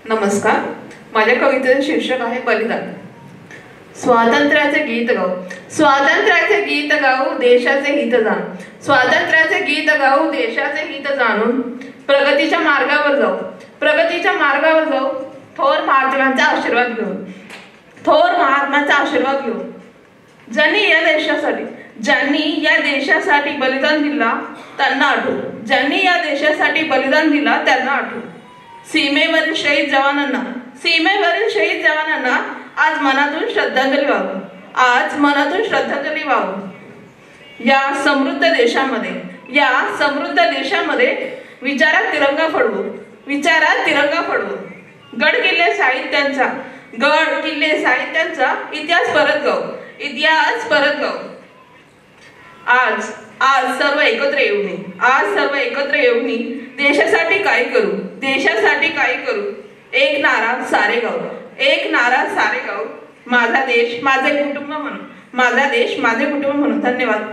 नमस्कार. माझ्या कवितेचे शीर्षक आहे बलिदान. स्वातंत्र्याचे गीत गाऊ, स्वातंत्र्याचे गीत गाऊ, देशाचे हित जाण. स्वातंत्र्याचे गीत गाऊ, देशाचे हित जाणून प्रगतीच्या मार्गावर जाऊ, प्रगतीच्या मार्गावर जाऊ. थोर महात्म्यांचा आशीर्वाद घेऊन, थोर महात्म्यांचा आशीर्वाद घेऊन. ज्यांनी या देशासाठी बलिदान दिला त्यांना आठवू, ज्यांनी या देशासाठी बलिदान दिला त्यांना आठवू. सीमेवरील शहीद जवानांना, सीमेवरील शहीद जवानांना आज मनातून श्रद्धांजली वाहू, आज मनातून श्रद्धांजली वाहू. या समृद्ध देशामध्ये, या समृद्ध देशामध्ये विचारात तिरंगा फडवू, विचारात तिरंगा फडवू. गड किल्ले साहित्यांचा, गड किल्ले साहित्यांचा इतिहास परत गाऊ, इतिहास परत गाऊ. आज आज सर्व एकत्र येऊ नये, आज सर्व एकत्र येऊ नये. देशासाठी काय करू, देशासाठी काय करू. एक नारा सारे गाऊ, एक नारा सारे गाऊ. माझा देश माझे कुटुंब म्हणून, माझा देश माझे कुटुंब म्हणून. धन्यवाद.